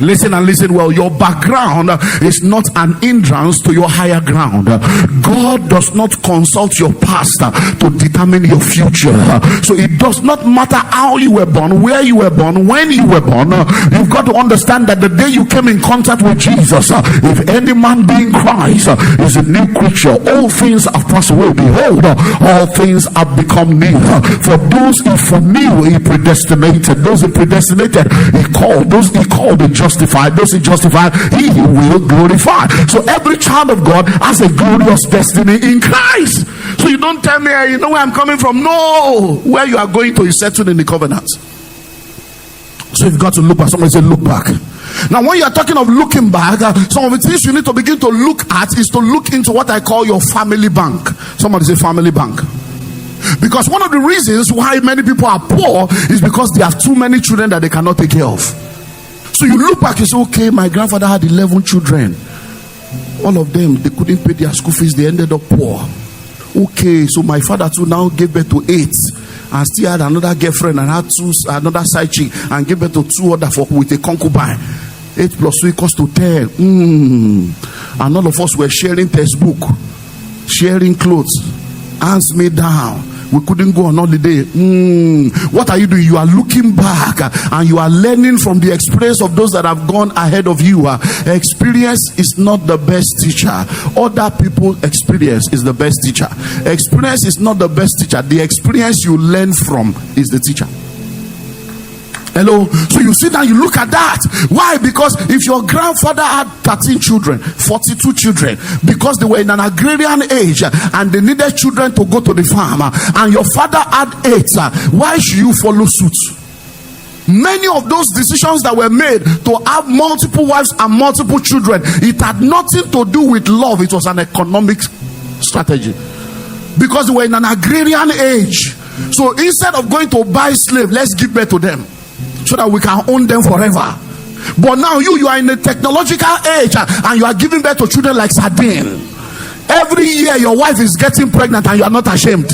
Listen and listen well. Your background is not an hindrance to your higher ground. God does not consult your pastor to determine your future. So it does not matter how you were born, where you were born, when you were born. You've got to understand that the day you came in contact with Jesus, if any man be in Christ, is a new creature. All things have passed away. Behold, all things have become new. For those he foreknew, he predestinated. Those he predestinated, he called. Those he called, he justified. Those he justified, he will glorify. So every child of God has a glorious destiny in Christ. So you don't tell me, you know where I'm coming from. No, where you are going to is settled in the covenant. So you've got to look back. Somebody say, look back. Now, when you are talking of looking back, some of the things you need to begin to look at is to look into what I call your family bank. Somebody say family bank. Because one of the reasons why many people are poor is because they have too many children that they cannot take care of. So you look back and say, okay, my grandfather had 11 children. All of them, they couldn't pay their school fees. They ended up poor. Okay, so my father too now gave birth to 8 and still had another girlfriend and had another side chick and gave birth to 2 other folk with a concubine. 8 plus 2 equals to 10. And all of us were sharing textbook, sharing clothes, hands made down. We couldn't go on holiday. What are you doing? You are looking back and you are learning from the experience of those that have gone ahead of you. Experience is not the best teacher. Other people's experience is the best teacher. Experience is not the best teacher. The experience you learn from is the teacher. Hello. So you sit down, you look at that. Why? Because if your grandfather had 13 children, 42 children, because they were in an agrarian age and they needed children to go to the farm, and your father had 8, why should you follow suit? Many of those decisions that were made to have multiple wives and multiple children, it had nothing to do with love. It was an economic strategy, because they were in an agrarian age. So instead of going to buy slaves, let's give birth to them so that we can own them forever. But now you are in a technological age and you are giving birth to children like sardine. Every year your wife is getting pregnant and you are not ashamed.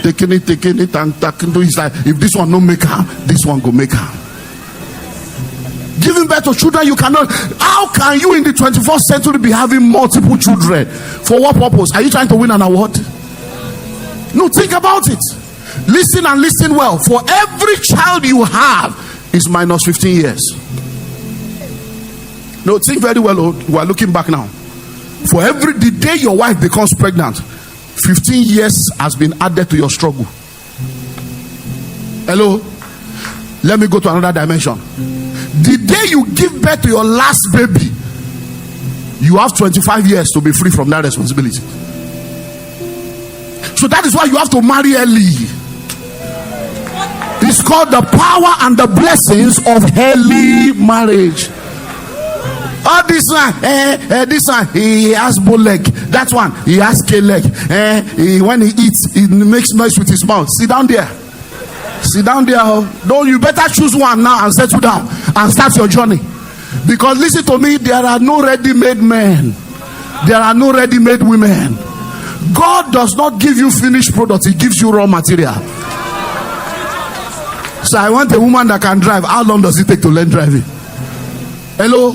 Taking it and taking it. It's like, if this one no make her, this one go make her. Giving birth to children you cannot. How can you in the 21st century be having multiple children? For what purpose? Are you trying to win an award? No, think about it. Listen and listen well. For every child you have is minus 15 years. No, think very well. We are looking back now. For the day your wife becomes pregnant, 15 years has been added to your struggle. Hello. Let me go to another dimension. The day you give birth to your last baby, you have 25 years to be free from that responsibility. So that is why you have to marry early. It's called the power and the blessings of early marriage. Oh, this one, he has bow leg. That one, he has K leg. When he eats, he makes noise with his mouth. Sit down there. Sit down there. Don't you better choose one now and settle down and start your journey. Because listen to me, there are no ready-made men. There are no ready-made women. God does not give you finished product. He gives you raw material. So I want a woman that can drive. How long does it take to learn driving? Hello.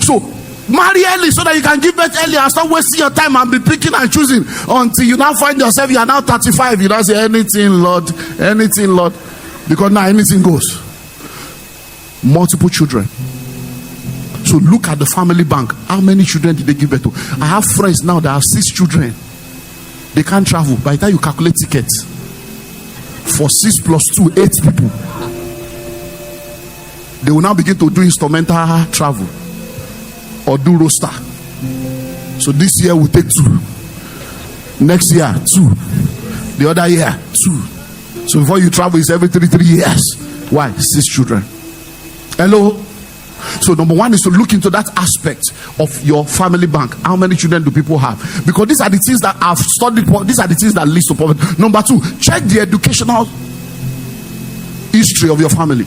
So marry early so that you can give birth early and stop wasting your time and be picking and choosing until you now find yourself, you are now 35. You don't say anything, Lord. Anything, Lord. Because now anything goes. Multiple children. So look at the family bank. How many children did they give birth to? I have friends now that have 6 children. They can't travel. By the time you calculate tickets, for 6 plus 2, 8 people, they will now begin to do instrumental travel or do roster. So this year we'll take 2, next year 2, the other year 2. So before you travel, it's every 3 years. Why? 6 children. Hello. So number one is to look into that aspect of your family bank. How many children do people have? Because these are the things that I've studied. These are the things that lead to poverty. Number 2, check the educational history of your family.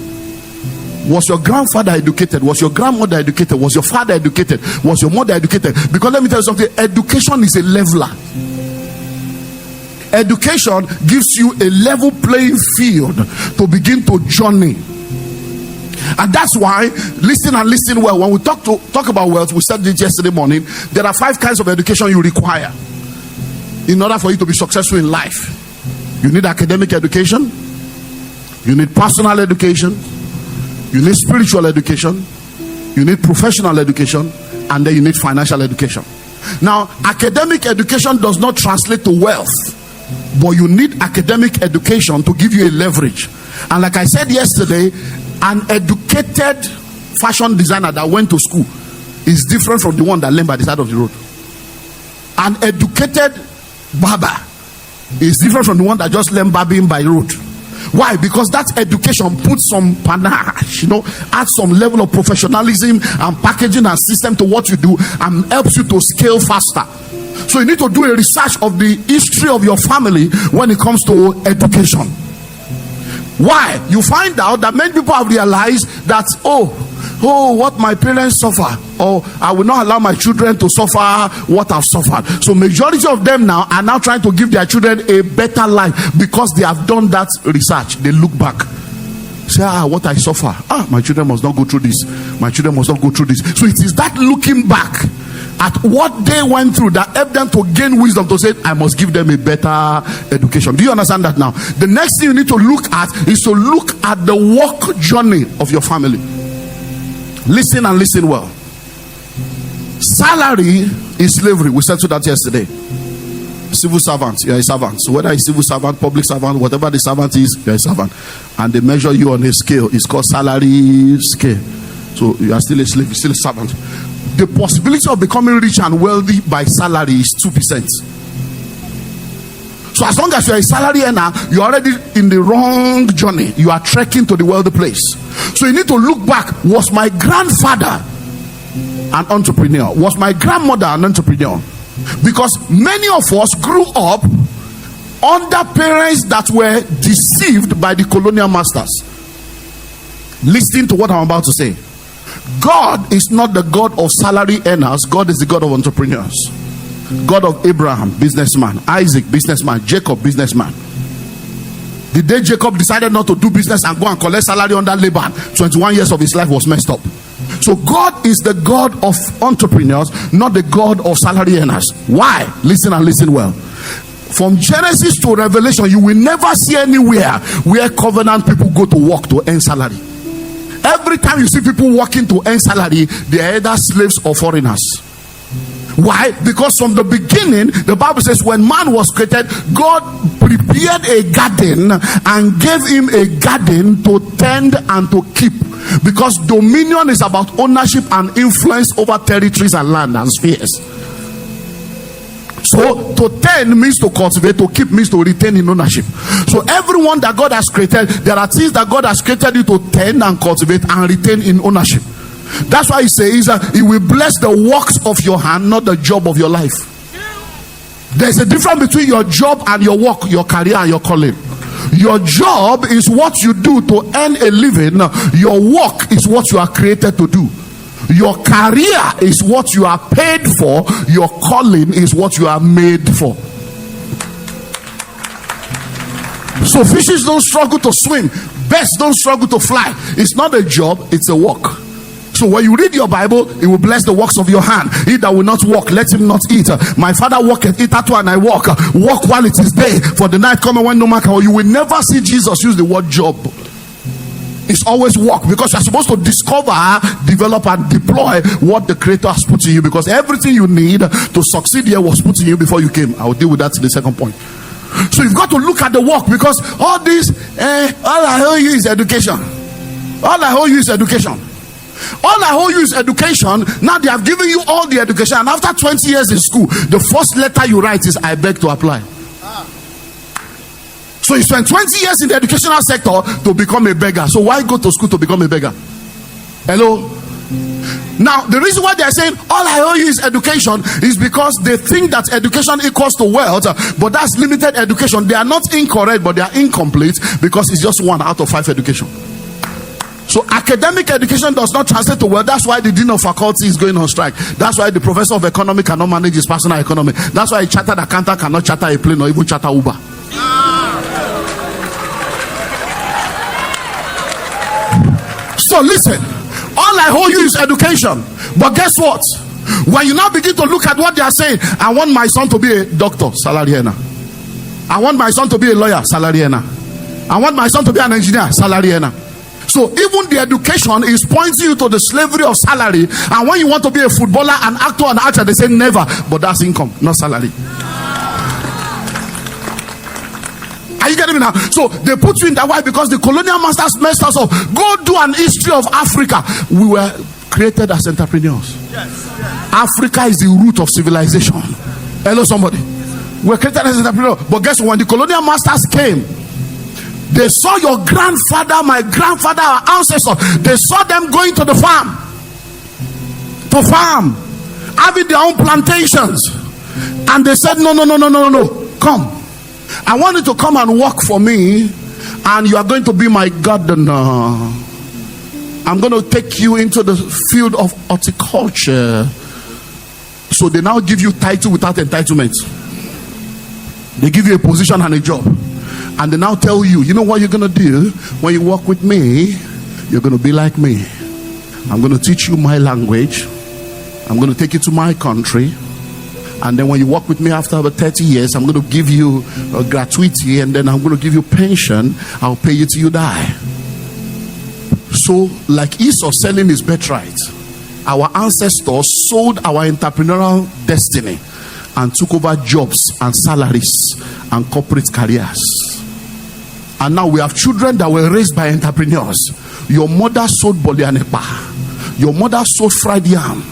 Was your grandfather educated? Was your grandmother educated? Was your father educated? Was your mother educated? Because let me tell you something, education is a leveler. Education gives you a level playing field to begin to journey. And that's why, listen and listen well. When we talk about wealth, we said this yesterday morning, there are 5 kinds of education you require in order for you to be successful in life. You need academic education, you need personal education, you need spiritual education, you need professional education, and then you need financial education. Now, academic education does not translate to wealth, but you need academic education to give you a leverage. And like I said yesterday, an educated fashion designer that went to school is different from the one that learned by the side of the road. An educated barber is different from the one that just learned barbering by road. Why? Because that education puts some panache, adds some level of professionalism and packaging and system to what you do and helps you to scale faster. So you need to do a research of the history of your family when it comes to education. Why? You find out that many people have realized that, what my parents suffer, or I will not allow my children to suffer what I've suffered. So majority of them now are now trying to give their children a better life because they have done that research. They look back, say, what I suffer, my children must not go through this, my children must not go through this. So it is that looking back at what they went through that helped them to gain wisdom to say, I must give them a better education. Do you understand that now? The next thing you need to look at is to look at the work journey of your family. Listen and listen well. Salary is slavery. We said to that yesterday. Civil servant, you're a servant. So whether it's civil servant, public servant, whatever the servant is, you're a servant. And they measure you on a scale. It's called salary scale. So you are still a slave, you're still a servant. The possibility of becoming rich and wealthy by salary is 2%. So as long as you're a salary earner, you're already in the wrong journey. You are trekking to the wealthy place. So you need to look back. Was my grandfather an entrepreneur? Was my grandmother an entrepreneur? Because many of us grew up under parents that were deceived by the colonial masters. Listen to what I'm about to say. God is not the God of salary earners. God is the God of entrepreneurs. God of Abraham, businessman. Isaac, businessman. Jacob, businessman. The day Jacob decided not to do business and go and collect salary under Laban, 21 years of his life was messed up. So God is the God of entrepreneurs, not the God of salary earners. Why? Listen and listen well. From Genesis to Revelation, you will never see anywhere where covenant people go to work to earn salary. Every time you see people working to earn salary, they are either slaves or foreigners. Why? Because from the beginning, the Bible says when man was created, God prepared a garden and gave him a garden to tend and to keep. Because dominion is about ownership and influence over territories and land and spheres. So to tend means to cultivate, to keep means to retain in ownership. So everyone that God has created, there are things that God has created you to tend and cultivate and retain in ownership. That's why he says he will bless the works of your hand, not the job of your life. There's a difference between your job and your work, your career and your calling. Your job is what you do to earn a living. Your work is what you are created to do. Your career is what you are paid for. Your calling is what you are made for. So fishes don't struggle to swim. Birds don't struggle to fly. It's not a job, it's a work. So when you read your Bible, it will bless the works of your hand. He that will not walk, let him not eat. My father walketh, eat at and I walk. Walk while it is day, for the night cometh when no man can. You will never see Jesus use the word job. It's always work, because you're supposed to discover, develop and deploy what the Creator has put in you, because everything you need to succeed here was put in you before you came. I'll deal with that in the second point. So you've got to look at the work, because all this, all I owe you is education. All I owe you is education. All I owe you is education. Now they have given you all the education, and after 20 years in school, the first letter you write is I beg to apply. So you spend 20 years in the educational sector to become a beggar. So why go to school to become a beggar? Hello? Now the reason why they are saying all I owe you is education is because they think that education equals to wealth, but that's limited education. They are not incorrect, but they are incomplete, because it's just 1 out of 5 education. So academic education does not translate to wealth. That's why the dean of faculty is going on strike. That's why the professor of economy cannot manage his personal economy. That's why a chartered accountant cannot charter a plane or even charter Uber. So So listen, all I owe you is education. But guess what? When you now begin to look at what they are saying, I want my son to be a doctor, salary earner. I want my son to be a lawyer, salary earner. I want my son to be an engineer, salary earner. So even the education is pointing you to the slavery of salary. And when you want to be a footballer, an actor, an actor, they say never. But that's income, not salary. Are you getting me now? So they put you in that way because the colonial masters messed us up. Go do an history of Africa. We were created as entrepreneurs. Africa is the root of civilization. Hello, somebody. We were created as entrepreneurs. But guess what? When the colonial masters came, they saw your grandfather, my grandfather, our ancestors. They saw them going to the farm, having their own plantations. And they said, no, come. I want you to come and work for me, and you are going to be my gardener. I'm going to take you into the field of horticulture. So they now give you title without entitlement. They give you a position and a job. And they now tell you, you know what you're going to do? When you work with me, you're going to be like me. I'm going to teach you my language. I'm going to take you to my country. And then when you work with me after about 30 years, I'm going to give you a gratuity. And then I'm going to give you pension. I'll pay you till you die. So like Esau selling his birthright, our ancestors sold our entrepreneurial destiny and took over jobs and salaries and corporate careers. And now we have children that were raised by entrepreneurs. Your mother sold bolianepa. Your mother sold fried yam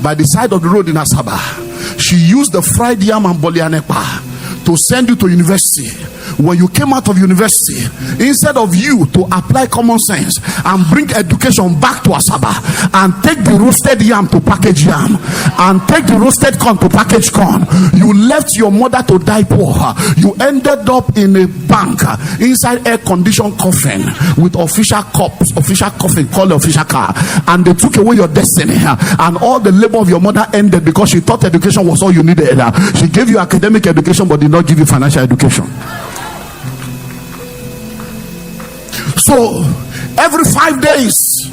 by the side of the road in Asaba. She used the fried yam and bolianepa to send you to university. When you came out of university, instead of you to apply common sense and bring education back to Asaba and take the roasted yam to package yam and take the roasted corn to package corn, you left your mother to die poor. You ended up in a bank inside air-conditioned coffin with official cups, official coffin called the official car, and they took away your destiny, and all the labor of your mother ended because she thought education was all you needed. She gave you academic education but did not give you financial education. So every 5 days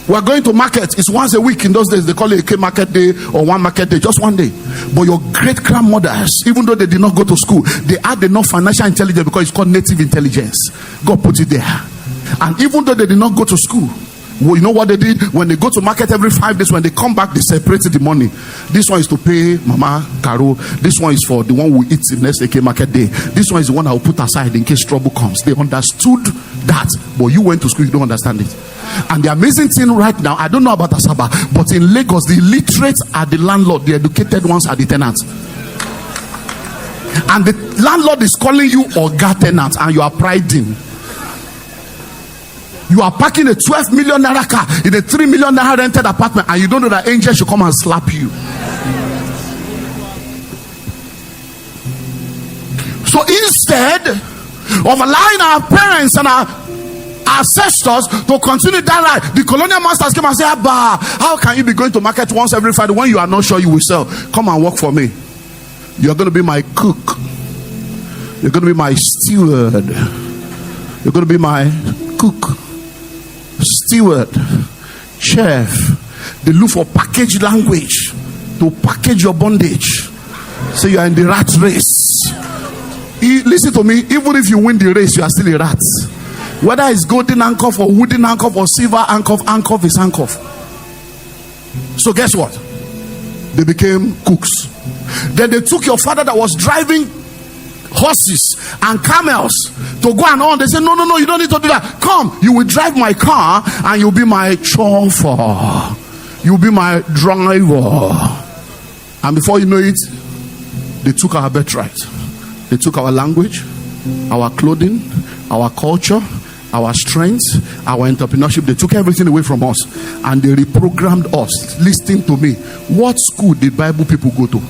we're going to market. It's once a week. In those days they call it a K market day or one market day, just one day. But your great grandmothers, even though they did not go to school, they had enough financial intelligence because it's called native intelligence. God put it there. And even though they did not go to school, well, you know what they did? When they go to market every 5 days, when they come back, they separated the money. This one is to pay Mama Caro. This one is for the one who eats the next AK market day. This one is the one I will put aside in case trouble comes. They understood that, but you went to school, you don't understand it. And the amazing thing right now, I don't know about Asaba, but in Lagos, the illiterate are the landlord, the educated ones are the tenants. And the landlord is calling you Oga tenant, and you are priding. You are parking a 12 million naira car in a 3 million naira rented apartment, and you don't know that angel should come and slap you. So instead of allowing our parents and our ancestors to continue that life, the colonial masters came and said, Abba, how can you be going to market once every Friday when you are not sure you will sell? Come and work for me. You're going to be my cook. You're going to be my steward. You're going to be my cook, steward, chef. They look for packaged language to package your bondage. So you are in the rat race. Listen to me, even if you win the race, you are still a rat. Whether it's golden handcuff or wooden handcuff or silver handcuff is handcuff. So guess what? They became cooks. Then they took your father that was driving horses and camels to go and on. They said, no, you don't need to do that. Come, you will drive my car and you'll be my chauffeur. You'll be my driver. And before you know it, they took our birthright. They took our language, our clothing, our culture, our strength, our entrepreneurship. They took everything away from us and they reprogrammed us. Listen to me. What school did Bible people go to?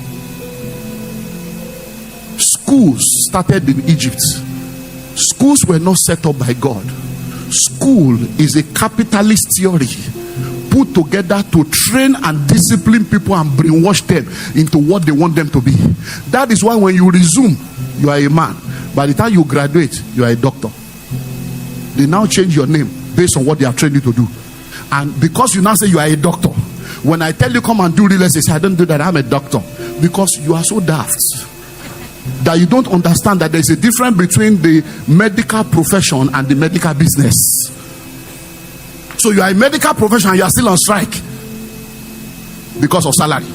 Schools started in Egypt. Schools were not set up by God. School is a capitalist theory put together to train and discipline people and brainwash them into what they want them to be. That is why when you resume, you are a man. By the time you graduate, you are a doctor. They now change your name based on what they have trained you to do. And because you now say you are a doctor, when I tell you come and do real estate, I don't do that, I'm a doctor. Because you are so daft that you don't understand that there's a difference between the medical profession and the medical business. So you are a medical profession and you are still on strike because of salary.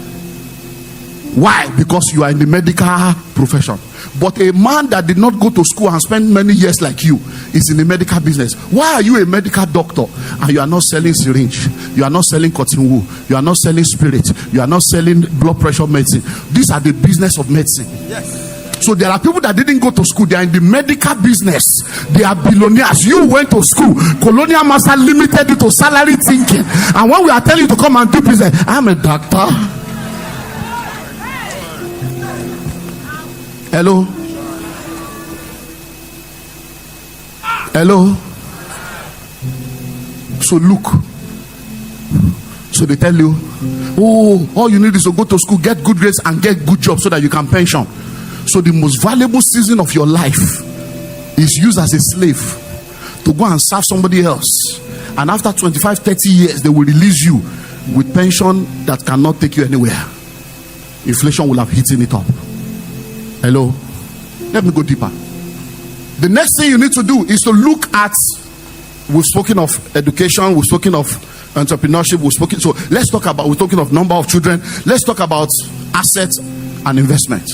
Why? Because you are in the medical profession. But a man that did not go to school and spend many years like you is in the medical business. Why are you a medical doctor and you are not selling syringe? You are not selling cotton wool. You are not selling spirit. You are not selling blood pressure medicine. These are the business of medicine. Yes. So there are people that didn't go to school. They are in the medical business. They are billionaires. You went to school. Colonial master limited you to salary thinking. And when we are telling you to come and do business, I'm a doctor. Hello? Hello? So look. So they tell you, oh, all you need is to go to school, get good grades and get good jobs so that you can pension. So the most valuable season of your life is used as a slave to go and serve somebody else. And after 25, 30 years, they will release you with pension that cannot take you anywhere. Inflation will have eaten it up. Hello? Let me go deeper. The next thing you need to do is to look at, we've spoken of education, we've spoken of entrepreneurship, so let's talk about, we're talking of number of children, let's talk about assets and investment.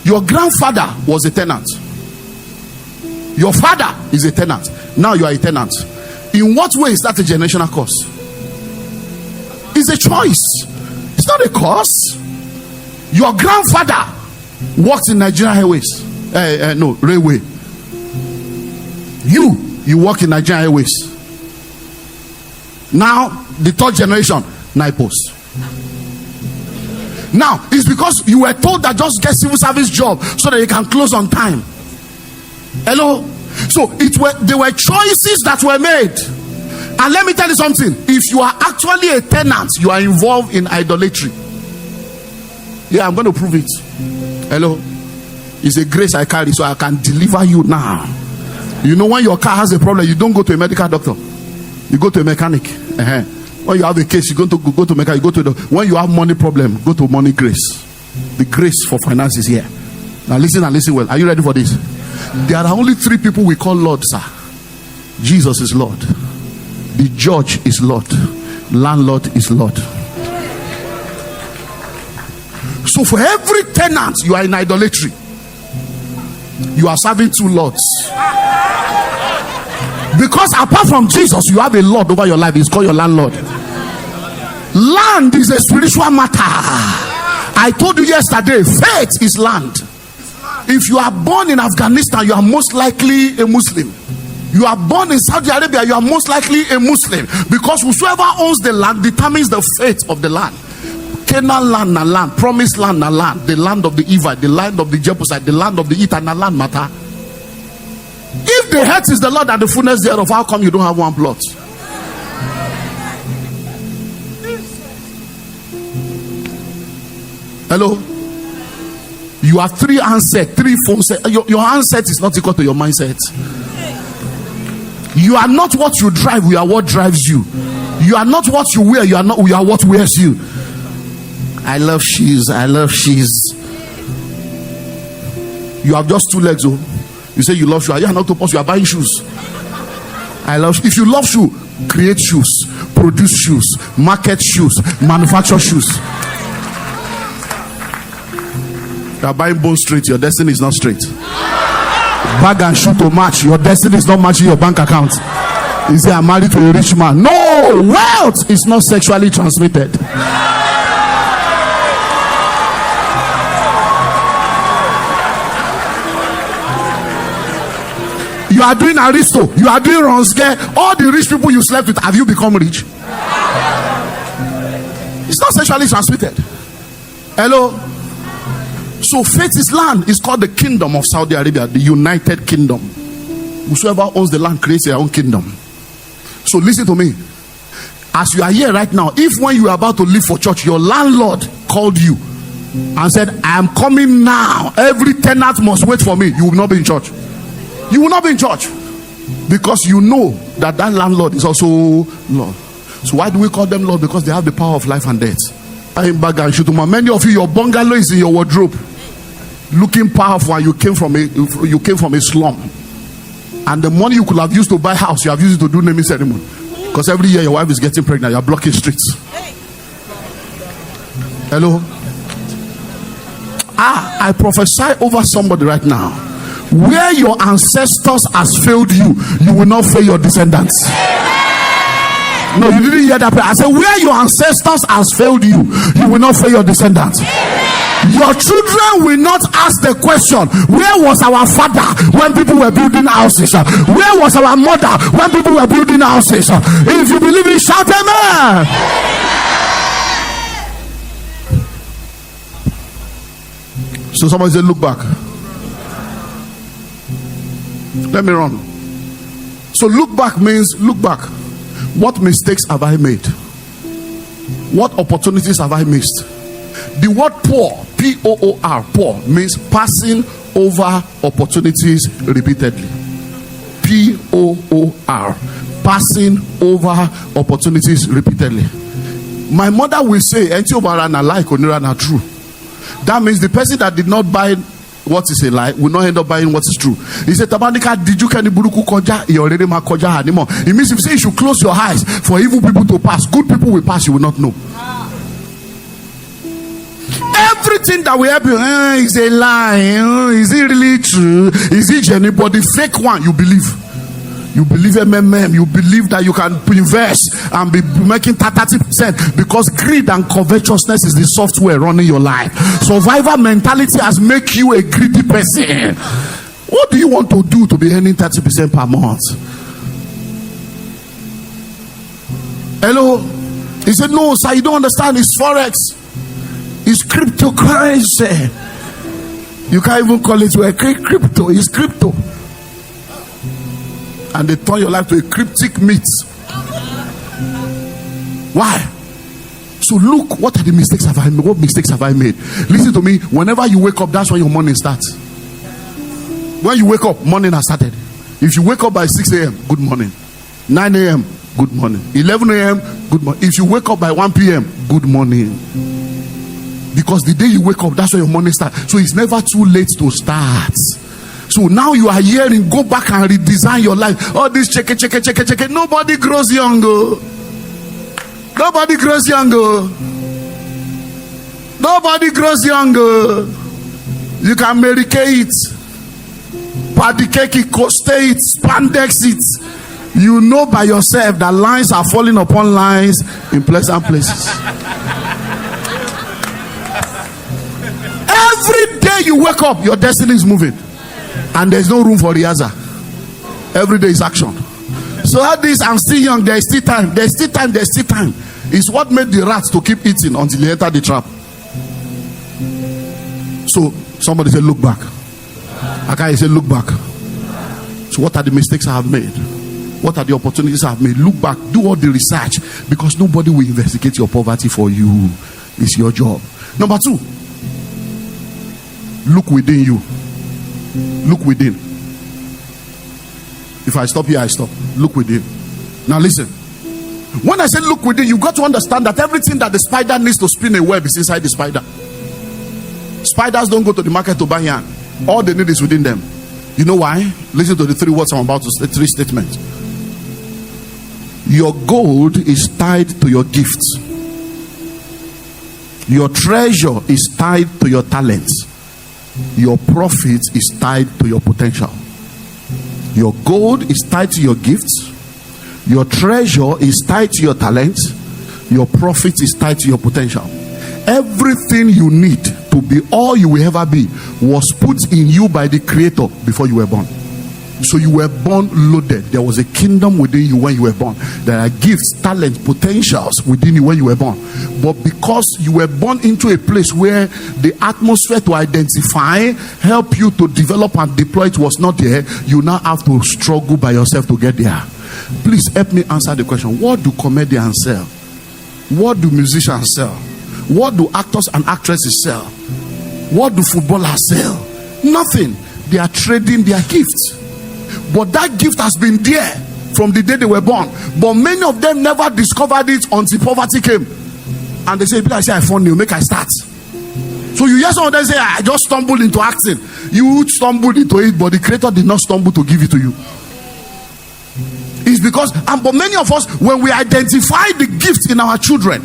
Your grandfather was a tenant. Your father is a tenant. Now you are a tenant. In what way is that a generational curse? It's a choice. It's not a curse. Your grandfather worked in Nigerian Airways. Railway. You work in Nigerian Airways. Now, the third generation, NIPOS. Now, it's because you were told that just get civil service job so that you can close on time. Hello? So, there were choices that were made. And let me tell you something. If you are actually a tenant, you are involved in idolatry. Yeah, I'm going to prove it. Hello? It's a grace I carry so I can deliver you now. You know, when your car has a problem, you don't go to a medical doctor. You go to a mechanic. When you have a case, you go to mechanic. You go to when you have money problem, go to money grace. The grace for finance is here. Now listen and listen well. Are you ready for this? There are only 3 people we call Lord, sir. Jesus is Lord. The judge is Lord. Landlord is Lord. So for every tenant, you are in idolatry. You are serving 2 lords. Because apart from Jesus, you have a Lord over your life. He's called your landlord. Land is a spiritual matter. I told you yesterday, faith is land. If you are born in Afghanistan, you are most likely a Muslim. You are born in Saudi Arabia, you are most likely a Muslim. Because whosoever owns the land determines the fate of the land. Canaan land na land, promised land na land, the land of the Evite, the land of the Jebusite, the land of the Hittite na land matter. If the earth is the Lord and the fullness thereof, how come you don't have one plot? Hello? You have 3 handsets, 3 phone sets. Your handset is not equal to your mindset. You are not what you drive, we are what drives you. You are not what you wear, we are what wears you. I love shoes. You have just 2 legs, oh. You say you love shoes. You are not supposed, you are buying shoes. I love shoes. If you love shoes, create shoes, produce shoes, market shoes, manufacture shoes. You are buying bone straight, your destiny is not straight. Bag and shoe to match, your destiny is not matching your bank account. You say I'm married to a rich man. No, wealth is not sexually transmitted. You are doing Aristo, you are doing Ronske. All the rich people you slept with, have you become rich? It's not sexually transmitted. Hello? So faith is land. It's called the kingdom of Saudi Arabia, the United Kingdom. Whosoever owns the land creates their own kingdom. So listen to me. As you are here right now, if when you are about to leave for church, your landlord called you and said, I am coming now, every tenant must wait for me, you will not be in church. You will not be in church. Because you know that landlord is also Lord. So why do we call them Lord? Because they have the power of life and death. Many of you, your bungalow is in your wardrobe, looking powerful, and you came from a slum. And the money you could have used to buy house, you have used it to do naming ceremony. Because every year your wife is getting pregnant, you are blocking streets. Hello? I prophesy over somebody right now. Where your ancestors has failed you, you will not fail your descendants. No, you didn't hear that. I said, where your ancestors has failed you, you will not fail your descendants. Your children will not ask the question, where was our father when people were building houses? Where was our mother when people were building houses? If you believe it, shout amen. So somebody said, look back. Let me run. So look back means, look back. What mistakes have I made? What opportunities have I missed? The word poor, P-O-O-R, poor, means passing over opportunities repeatedly. P-O-O-R, passing over opportunities repeatedly. My mother will say, true. That means the person that did not buy what is a lie will not end up buying what is true. He said, Tabanika, did you can buruku koja? You already ma koja anymore. It means if you say you should close your eyes for evil people to pass, good people will pass, you will not know. Everything that we have is a lie. Is it really true? Is it anybody fake one? You believe. You believe MMM. You believe that you can invest and be making 30% because greed and covetousness is the software running your life. Survivor mentality has made you a greedy person. What do you want to do to be earning 30% per month? Hello? He said, no, sir, you don't understand. It's Forex. It's cryptocurrency. You can't even call it crypto. It's crypto. And they turn your life to a cryptic myth. Why? So look, what are the mistakes have I made? What mistakes have I made? Listen to me. Whenever you wake up, that's when your morning starts. When you wake up, morning has started. If you wake up by 6 a.m., good morning. 9 a.m., good morning. 11 a.m., good morning. If you wake up by 1 p.m., good morning. Because the day you wake up, that's when your morning starts. So it's never too late to start. So now you are hearing, go back and redesign your life. All this check. Nobody grows younger. Nobody grows younger. Nobody grows younger. You can medicate it, padicake it, costate it, spandex it. You know by yourself that lines are falling upon lines in pleasant places. Every day you wake up, your destiny is moving. And there's no room for rehearsal. Every day is action. So at this, I'm still young. There's still time. There's still time. There's still time. It's what made the rats to keep eating until they enter the trap. So somebody said, look back. Akai said, look back. So what are the mistakes I have made? What are the opportunities I have made? Look back. Do all the research. Because nobody will investigate your poverty for you. It's your job. Number 2. Look within you. Look within. If I stop here, I stop. Look within. Now listen. When I say look within, you got to understand that everything that the spider needs to spin a web is inside the spider. Spiders don't go to the market to buy yarn. All they need is within them. You know why? Listen to the 3 words I'm about to say. 3 statements. Your gold is tied to your gifts. Your treasure is tied to your talents. Your profit is tied to your potential. Your gold is tied to your gifts. Your treasure is tied to your talents. Your profit is tied to your potential. Everything you need to be all you will ever be was put in you by the Creator before you were born. So you were born loaded. There was a kingdom within you when you were born. There are gifts, talents, potentials within you when you were born. But because you were born into a place where the atmosphere to identify, help you to develop and deploy it was not there, you now have to struggle by yourself to get there. Please help me answer the question. What do comedians sell? What do musicians sell? What do actors and actresses sell? What do footballers sell? Nothing. They are trading their gifts. But that gift has been there from the day they were born. But many of them never discovered it until poverty came. And they say, I found you, make I start. So you hear some of them say, I just stumbled into acting. You stumbled into it, but the Creator did not stumble to give it to you. It's because, but many of us, when we identify the gifts in our children,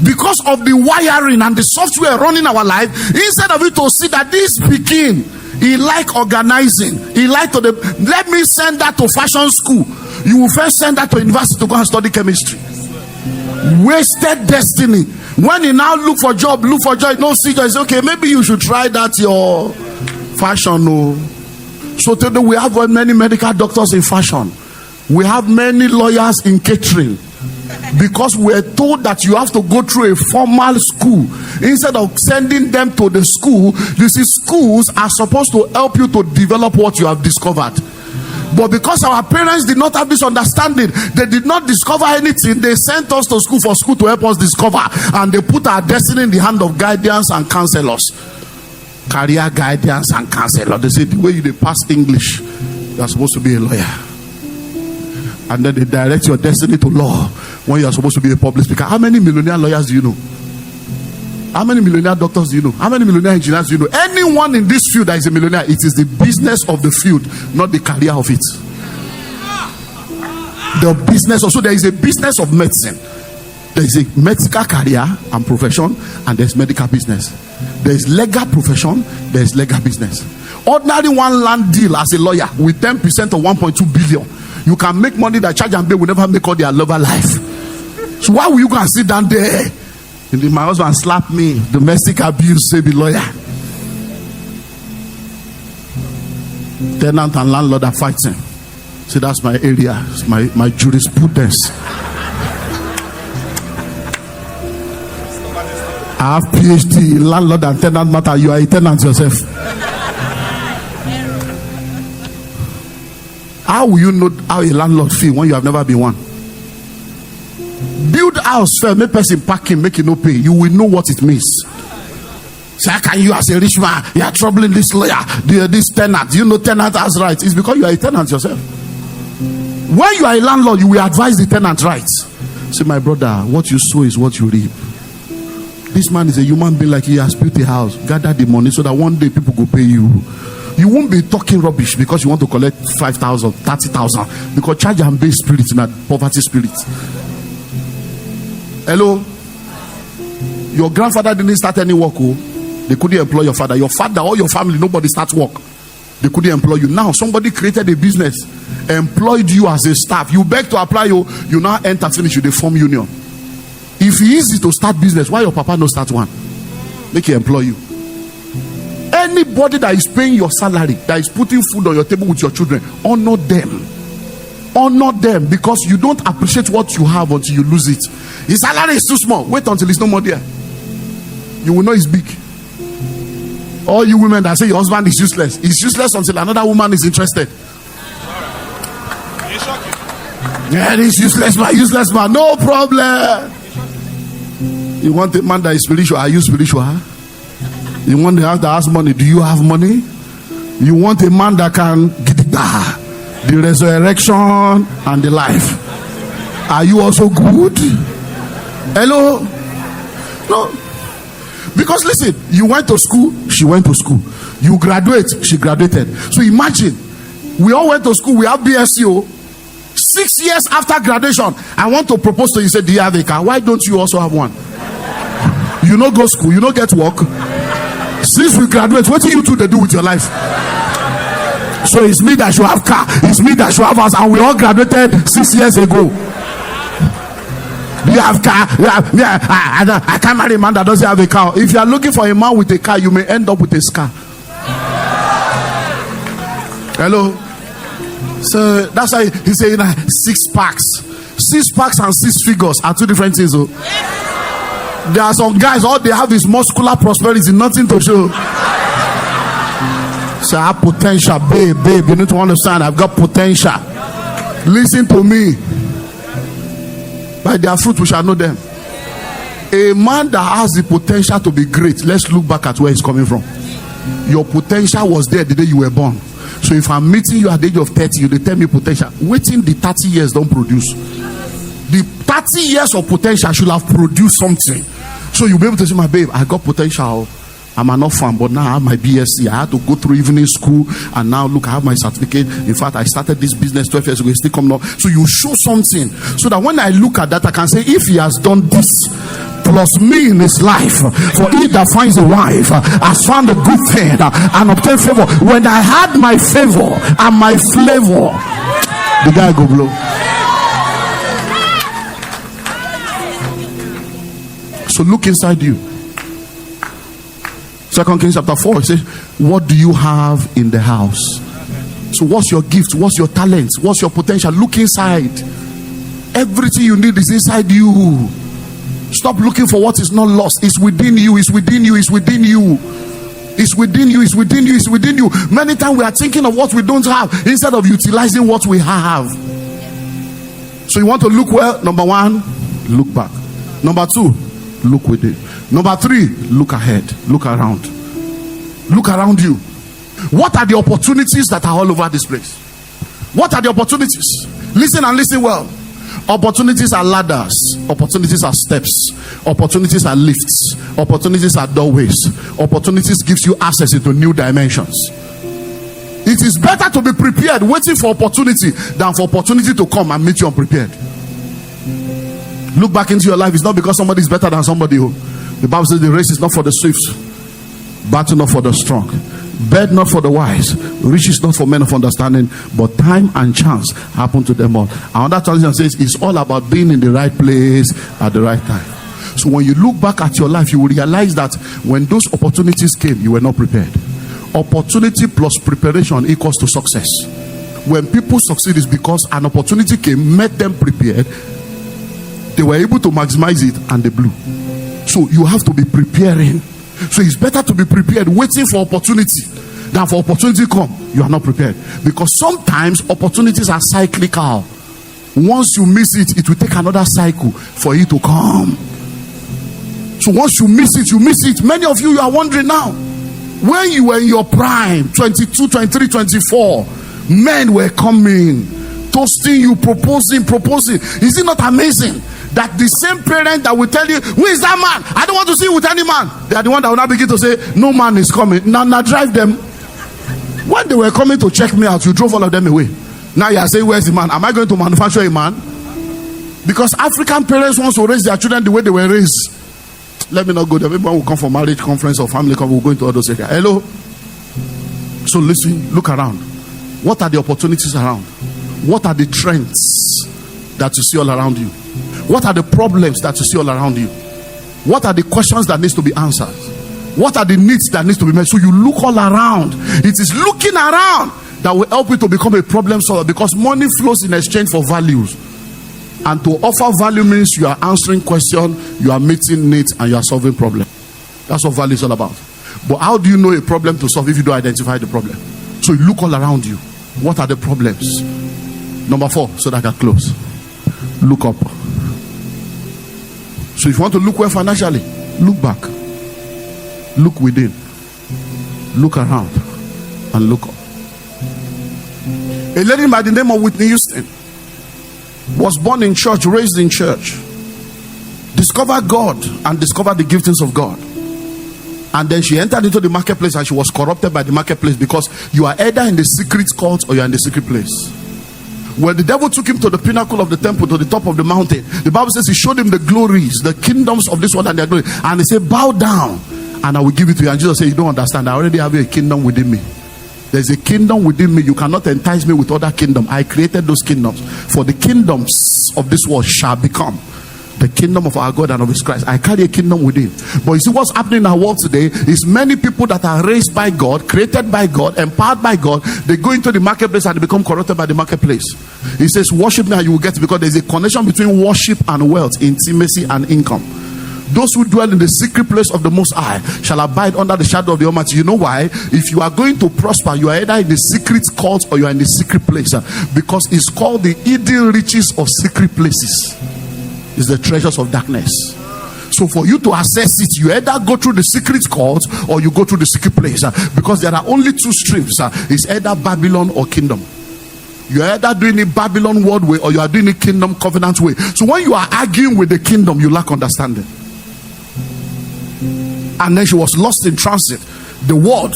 because of the wiring and the software running our life, instead of it to see that this begin, he like organizing, he like to let me send that to fashion school. You will first send that to university to go and study chemistry. Wasted destiny. When you now look for job, no see job. It's okay, maybe you should try that your fashion. No. So today we have many medical doctors in fashion. We have many lawyers in catering. Because we're told that you have to go through a formal school instead of sending them to the school. You see, schools are supposed to help you to develop what you have discovered. But because our parents did not have this understanding, they did not discover anything. They sent us to school for school to help us discover, and they put our destiny in the hand of guardians and counselors, career guardians and counselors. They say the way you pass English, you are supposed to be a lawyer, and then they direct your destiny to law when you are supposed to be a public speaker. How many millionaire lawyers do you know? How many millionaire doctors do you know? How many millionaire engineers do you know? Anyone in this field that is a millionaire, it is the business of the field, not the career of it. The business also, there is a business of medicine. There is a medical career and profession, and there's medical business. There is legal profession, there is legal business. Ordinary one land deal as a lawyer with 10% of 1.2 billion. You can make money that Charge and Pay will never make all their lover life. So why will you go and sit down there? My husband slapped me. Domestic abuse, say be lawyer. Tenant and landlord are fighting. See, that's my area. It's my jurisprudence. I have PhD in landlord and tenant matter. You are a tenant yourself. How will you know how a landlord feel when you have never been one? Build house first, make person parking, make it no pay. You will know what it means. So how can you, as a rich man, you are troubling this lawyer, this tenant? You know tenant has rights. It's because you are a tenant yourself. When you are a landlord, you will advise the tenant rights. Say, my brother, what you sow is what you reap. This man is a human being, like he has built a house. Gather the money so that one day people will pay you. You won't be talking rubbish because you want to collect 5,000, 30,000. Because Charge and Pay spirit is not poverty spirit. Hello? Your grandfather didn't start any work. Oh. They couldn't employ your father. Your father or your family, nobody starts work. They couldn't employ you. Now somebody created a business, employed you as a staff. You beg to apply, you now enter, finish with a form union. If it's easy to start business, why your papa no start one? Make him employ you. Anybody that is paying your salary, that is putting food on your table with your children, honor them. Honor them, because you don't appreciate what you have until you lose it. His salary is too small. Wait until it's no more there. You will know it's big. All you women that say your husband is useless, it's useless until another woman is interested. Yeah, this useless man, no problem. You want a man that is spiritual? Are you spiritual? You want the house that has money? Do you have money? You want a man that can get the resurrection and the life? Are you also good? Hello? No. Because listen, you went to school, she went to school. You graduate, she graduated. So imagine, we all went to school, we have BSco. 6 years after graduation, I want to propose to you. Say, do you have a car? Why don't you also have one? You don't go school, you don't get work. Since we graduate, what do you two do with your life? So it's me that should have car, it's me that should have house, and we all graduated 6 years ago. You have car? I can't marry a man that doesn't have a car. If you are looking for a man with a car, you may end up with a scar. Hello? So that's why he's saying 6 packs. 6 packs and 6 figures are two different things. Oh. There are some guys, all they have is muscular prosperity, nothing to show. So I have potential, babe. You need to understand, I've got potential. Listen to me. By their fruit we shall know them. A man that has the potential to be great, let's look back at where he's coming from. Your potential was there the day you were born. So if I'm meeting you at the age of 30, you tell me potential. Waiting the 30 years don't produce. The 30 years of potential should have produced something. So you'll be able to say, my babe, I got potential. I'm an orphan, but now I have my BSc. I had to go through evening school, and now look, I have my certificate. In fact, I started this business 12 years ago. It's still coming up. So you show something, so that when I look at that, I can say, if he has done this plus me in his life, for he that finds a wife has found a good thing and obtained favor. When I had my favor and my flavor, the guy go blow. So look inside you. 2 Kings chapter 4, it says, what do you have in the house? So what's your gift? What's your talent? What's your potential? Look inside. Everything you need is inside you. Stop looking for what is not lost. It's within you. It's within you. It's within you. It's within you. It's within you. It's within you. Many times we are thinking of what we don't have instead of utilizing what we have. So you want to look well? Number one, look back. Number two, look within. Number three, look ahead. Look around. Look around you. What are the opportunities that are all over this place? What are the opportunities? Listen and listen well. Opportunities are ladders. Opportunities are steps. Opportunities are lifts. Opportunities are doorways. Opportunities gives you access into new dimensions. It is better to be prepared waiting for opportunity than for opportunity to come and meet you unprepared. Look back into your life. It's not because somebody is better than somebody. The Bible says the race is not for the swift, battle not for the strong, bed not for the wise, riches not for men of understanding, but time and chance happen to them all. Another translation says it's all about being in the right place at the right time. So when you look back at your life, you will realize that when those opportunities came, you were not prepared. Opportunity plus preparation equals to success. When people succeed, is because an opportunity came, met them prepared, they were able to maximize it, and they blew. So you have to be preparing. So it's better to be prepared waiting for opportunity than for opportunity come you are not prepared, because sometimes opportunities are cyclical. Once you miss it, it will take another cycle for it to come. So once you miss it, you miss it. Many of you are wondering now, when you were in your prime, 22, 23, 24, men were coming, toasting you, proposing. Is it not amazing that the same parent that will tell you, who is that man? I don't want to see you with any man. They are the one that will now begin to say, no man is coming. Now drive them. When they were coming to check me out, you drove all of them away. Now you are saying, where's the man? Am I going to manufacture a man? Because African parents want to raise their children the way they were raised. Let me not go there. Everyone will come for marriage conference or family conference. We'll go into all those areas. Hello? So listen, look around. What are the opportunities around? What are the trends that you see all around you? What are the problems that you see all around you? What are the questions that needs to be answered? What are the needs that needs to be met? So you look all around. It is looking around that will help you to become a problem solver, because money flows in exchange for values. And to offer value means you are answering questions, you are meeting needs, and you are solving problems. That's what value is all about. But how do you know a problem to solve if you don't identify the problem? So you look all around you. What are the problems? Number 4, so that I can close. Look up. So if you want to look well financially, look back. Look within. Look around. And look up. A lady by the name of Whitney Houston was born in church, raised in church, discovered God and discovered the giftings of God. And then she entered into the marketplace and she was corrupted by the marketplace, because you are either in the secret court or you are in the secret place. When the devil took him to the pinnacle of the temple, to the top of the mountain, the Bible says he showed him the glories, the kingdoms of this world and their glory. And he said, bow down and I will give it to you. And Jesus said, you don't understand. I already have a kingdom within me. There's a kingdom within me. You cannot entice me with other kingdom. I created those kingdoms. For the kingdoms of this world shall become the kingdom of our God and of his Christ. I carry a kingdom within. But you see what's happening in our world today is many people that are raised by God, created by God, empowered by God, they go into the marketplace and they become corrupted by the marketplace. He says, worship me and you will get it, because there's a connection between worship and wealth, intimacy and income. Those who dwell in the secret place of the Most High shall abide under the shadow of the Almighty. You know why? If you are going to prosper, you are either in the secret court or you are in the secret place, because it's called the hidden riches of secret places. It's the treasures of darkness. So for you to access it, you either go through the secret court or you go through the secret place, because there are only two streams. It's either Babylon or kingdom. You are either doing it Babylon world way or you are doing it kingdom covenant way. So when you are arguing with the kingdom, you lack understanding. And then she was lost in transit. The world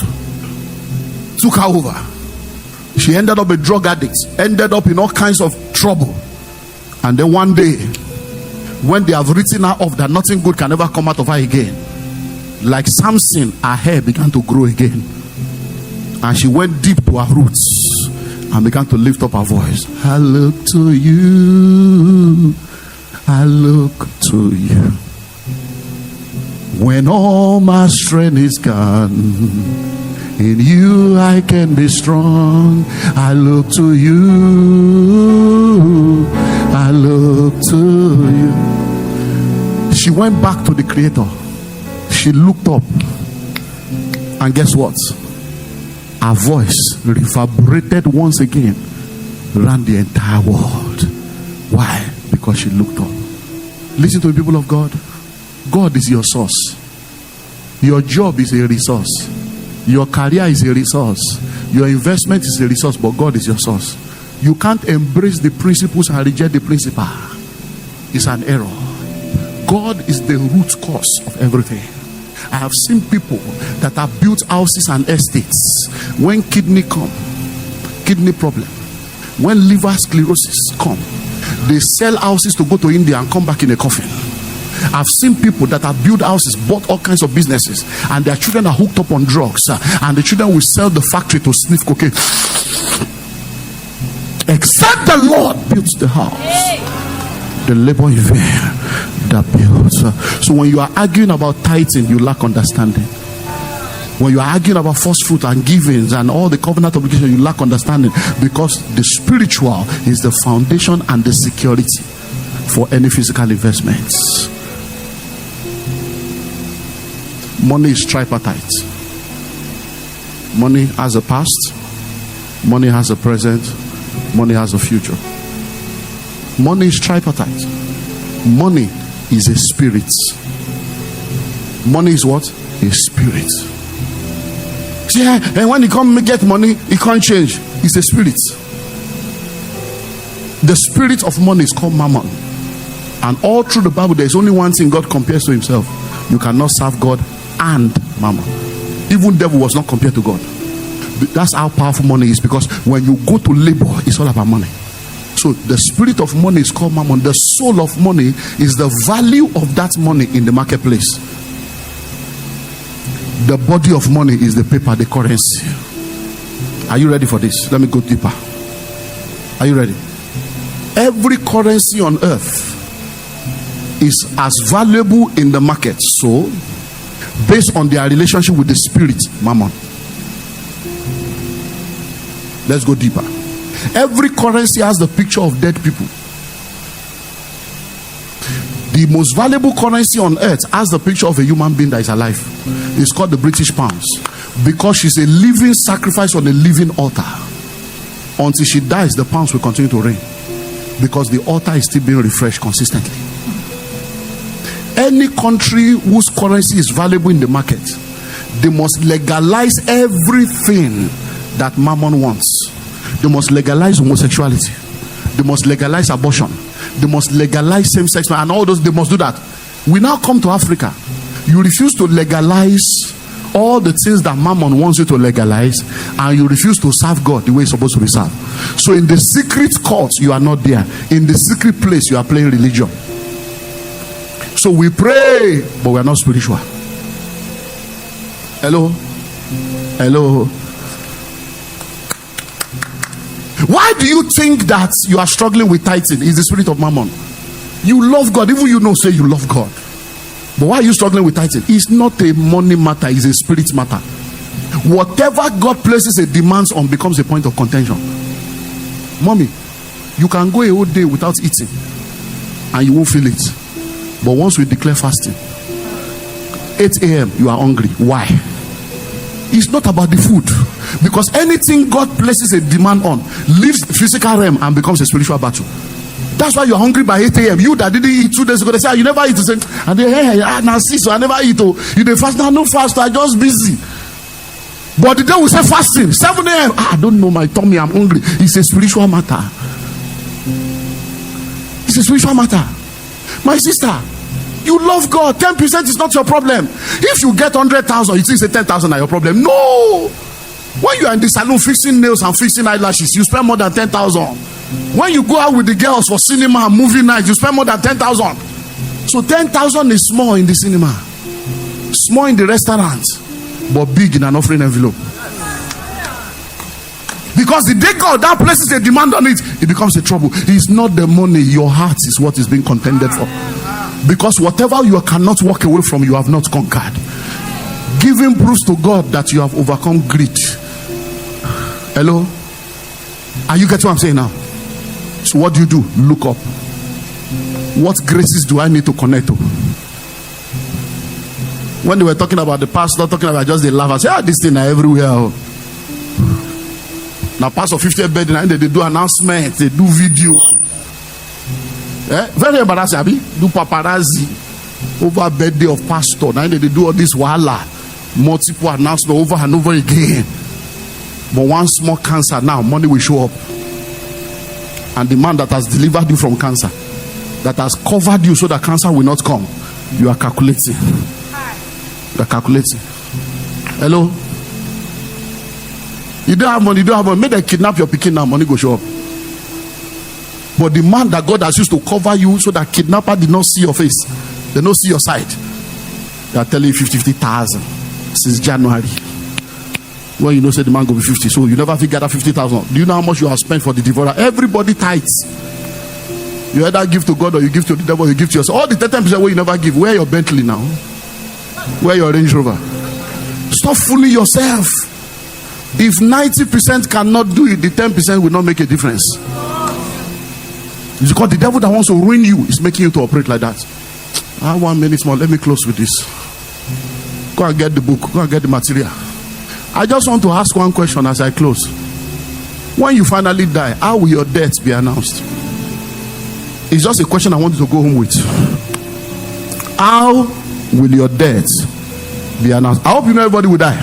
took her over. She ended up a drug addict, ended up in all kinds of trouble. And then one day, when they have written her off that nothing good can ever come out of her again, like Samson, her hair began to grow again. And she went deep to her roots and began to lift up her voice. I look to you, I look to you. When all my strength is gone, in you I can be strong. I look to you, I look to you. She went back to the Creator. She looked up, and guess what? Her voice reverberated once again around the entire world. Why? Because she looked up. Listen to the people of God. God is your source. Your job is a resource. Your career is a resource. Your investment is a resource, but God is your source. You can't embrace the principles and reject the principle. It's an error. God is the root cause of everything. I have seen people that have built houses and estates. When kidney problem, when liver sclerosis come, they sell houses to go to India and come back in a coffin. I've seen people that have built houses, bought all kinds of businesses, and their children are hooked up on drugs, and the children will sell the factory to sniff cocaine. Except the Lord builds the house, the labor in vain that builds. So when you are arguing about tithing, you lack understanding. When you are arguing about first fruit and givings and all the covenant obligations, you lack understanding, because the spiritual is the foundation and the security for any physical investments. Money is tripartite. Money has a past, money has a present, money has a future. Money is tripartite. Money is a spirit. Money is what? A spirit. See, and when you come get money, it can't change. It's a spirit. The spirit of money is called mammon. And all through the Bible, there's only one thing God compares to himself. You cannot serve God and mammon. Even devil was not compared to God. That's how powerful money is, because when you go to labor, it's all about money. So the spirit of money is called mammon. The soul of money is the value of that money in the marketplace. The body of money is the paper, the currency. Are you ready for this? Let me go deeper. Are you ready? Every currency on earth is as valuable in the market, so based on their relationship with the spirit, mammon. Let's go deeper. Every currency has the picture of dead people. The most valuable currency on earth has the picture of a human being that is alive. It's called the British pounds, because she's a living sacrifice on a living altar. Until she dies, the pounds will continue to reign, because the altar is still being refreshed consistently. Any country whose currency is valuable in the market, they must legalize everything that mammon wants. They must legalize homosexuality. They must legalize abortion. They must legalize same-sex marriage, and all those, they must do that. We now come to Africa. You refuse to legalize all the things that mammon wants you to legalize, and you refuse to serve God the way it's supposed to be served. So in the secret court, you are not there. In the secret place, you are playing religion. So we pray, but we are not spiritual. Hello? Hello? Why do you think that you are struggling with tithing? It's the spirit of mammon. You love God, even you know, say you love God. But why are you struggling with tithing? It's not a money matter, it's a spirit matter. Whatever God places a demands on becomes a point of contention. Mommy, you can go a whole day without eating and you won't feel it. But once we declare fasting, 8 a.m. you are hungry. Why? It's not about the food, because anything God places a demand on leaves the physical realm and becomes a spiritual battle. That's why you're hungry by 8 a.m. You that didn't eat 2 days ago, they say, you never eat. Say, and they, hey, now see, so I never eat. Oh, you dey fast now? No fast, I just busy. But the day we say fasting, 7 a.m. I don't know my tummy, I'm hungry. It's a spiritual matter. It's a spiritual matter. My sister, you love God. 10% is not your problem. If you get 100,000, you think say 10,000 are your problem. No. When you are in the salon fixing nails and fixing eyelashes, you spend more than 10,000. When you go out with the girls for cinema and movie night, you spend more than 10,000. So 10,000 is small in the cinema, small in the restaurant, but big in an offering envelope. Because the day God that places a demand on it, it becomes a trouble. It's not the money, your heart is what is being contended for. Because whatever you cannot walk away from, you have not conquered. Giving proofs to God that you have overcome greed. Hello? Are you getting what I'm saying now? So what do? Look up. What graces do I need to connect to? When they were talking about the pastor, talking about just the laugh, I said, this thing are everywhere. Now pastor 50th birthday, and they do announcements, they do video. Very embarrassing, Abi. Do paparazzi over birthday of pastor. Now they do all this wahala, multiple announcements over and over again. But one small cancer now, money will show up. And the man that has delivered you from cancer, that has covered you so that cancer will not come, you are calculating. You are calculating. Hello? You don't have money, Make them kidnap your pikin now, money go show up. But the man that God has used to cover you so that kidnapper did not see your face, they don't see your side, they are telling you 50,000 since January. When you know say the man go be 50, so you never figure that 50,000. Do you know how much you have spent for the devourer? Everybody tithes. You either give to God or you give to the devil, or you give to yourself. All the 10% where you never give. Where your Bentley now? Where your Range Rover? Stop fooling yourself. If 90% cannot do it, the 10% will not make a difference. It's because the devil that wants to ruin you is making you to operate like that. 1 minute more. Let me close with this. Go and get the book. Go and get the material. I just want to ask one question as I close. When you finally die, how will your death be announced? It's just a question I want you to go home with. How will your death be announced? I hope you know everybody will die.